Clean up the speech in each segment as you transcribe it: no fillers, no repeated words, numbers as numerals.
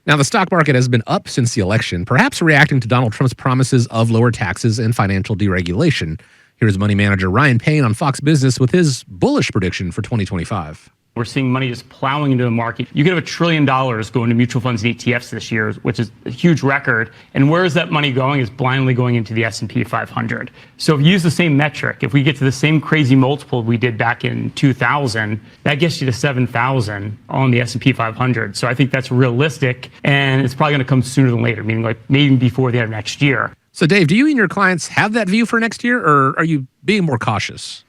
Now, the stock market has been up since the election, perhaps reacting to Donald Trump's promises of lower taxes and financial deregulation. Here's money manager Ryan Payne on Fox Business with his bullish prediction for 2025. We're seeing money just plowing into the market. You could have $1 trillion going to mutual funds and ETFs this year, which is a huge record. And where is that money going? Is blindly going into the S&P 500. So if you use the same metric, if we get to the same crazy multiple we did back in 2000, that gets you to 7,000 on the S&P 500. So I think that's realistic, and it's probably going to come sooner than later, meaning like maybe before the end of next year. So, Dave, do you and your clients have that view for next year, or are you being more cautious?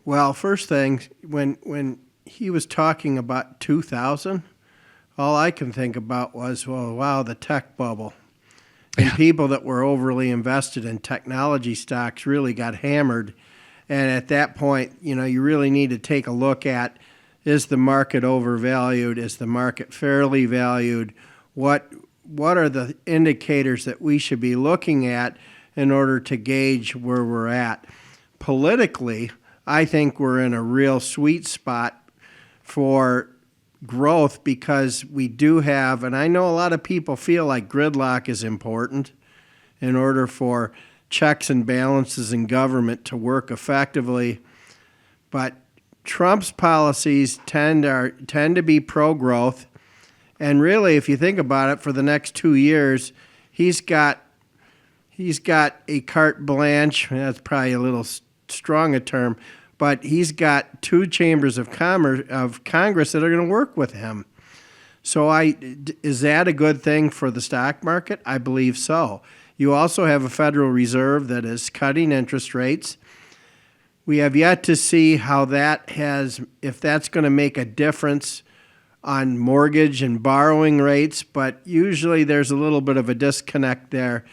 Well, first thing, when he was talking about 2000, all I can think about was, well, wow, the tech bubble. And people that were overly invested in technology stocks really got hammered. And at that point, you really need to take a look at, is the market overvalued? Is the market fairly valued? What are the indicators that we should be looking at in order to gauge where we're at? Politically, I think we're in a real sweet spot for growth because we do have, and I know a lot of people feel like gridlock is important in order for checks and balances in government to work effectively, but Trump's policies tend to be pro-growth, and really, if you think about it, for the next 2 years, he's got a carte blanche. That's probably a little strong a term, but he's got two chambers of Congress that are going to work with him. So is that a good thing for the stock market? I believe so. You also have a Federal Reserve that is cutting interest rates. We have yet to see how if that's going to make a difference on mortgage and borrowing rates, but usually there's a little bit of a disconnect there.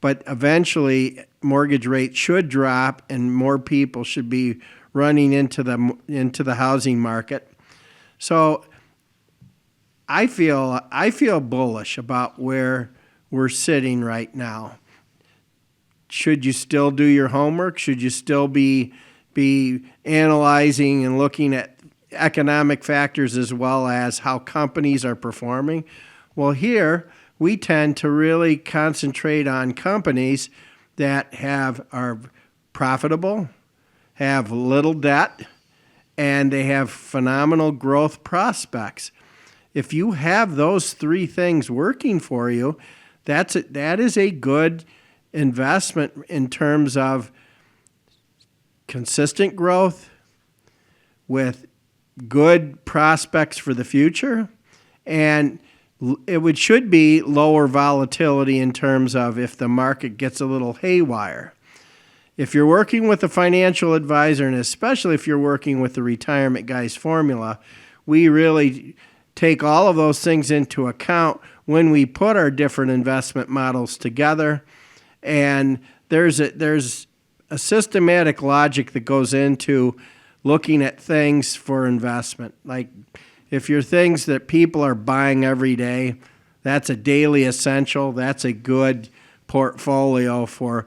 But eventually, mortgage rates should drop and more people should be running into the housing market. So I feel bullish about where we're sitting right now. Should you still do your homework? Should you still be analyzing and looking at economic factors as well as how companies are performing? Well, here we tend to really concentrate on companies that are profitable, have little debt, and they have phenomenal growth prospects. If you have those three things working for you, that is a good investment in terms of consistent growth with good prospects for the future, and it should be lower volatility in terms of if the market gets a little haywire. If you're working with a financial advisor, and especially if you're working with the Retirement Guys formula, we really take all of those things into account when we put our different investment models together. And there's a systematic logic that goes into looking at things for investment. Like if you're things that people are buying every day, that's a daily essential. That's a good portfolio for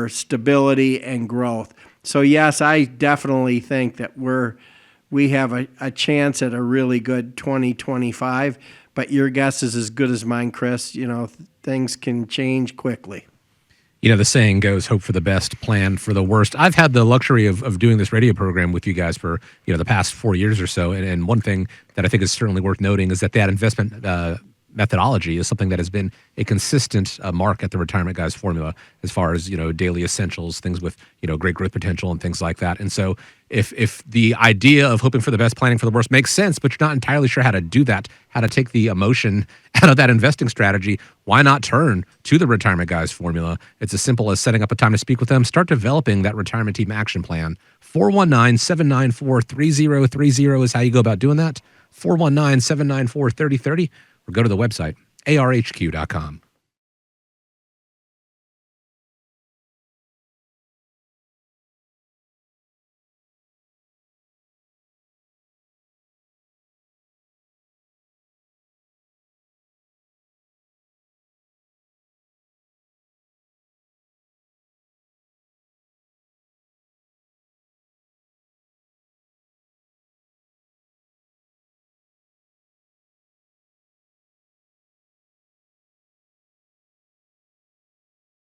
stability and growth. So yes, I definitely think that we have a chance at a really good 2025, but your guess is as good as mine, Chris. Things can change quickly. The saying goes, hope for the best, plan for the worst. I've had the luxury of doing this radio program with you guys for, the past 4 years or so. And one thing that I think is certainly worth noting is that investment methodology is something that has been a consistent mark at the Retirement Guys formula as far as, daily essentials, things with, great growth potential and things like that. And so if the idea of hoping for the best, planning for the worst makes sense, but you're not entirely sure how to do that, how to take the emotion out of that investing strategy, why not turn to the Retirement Guys formula? It's as simple as setting up a time to speak with them. Start developing that retirement team action plan. 419-794-3030 is how you go about doing that. 419-794-3030. Or go to the website, arhq.com.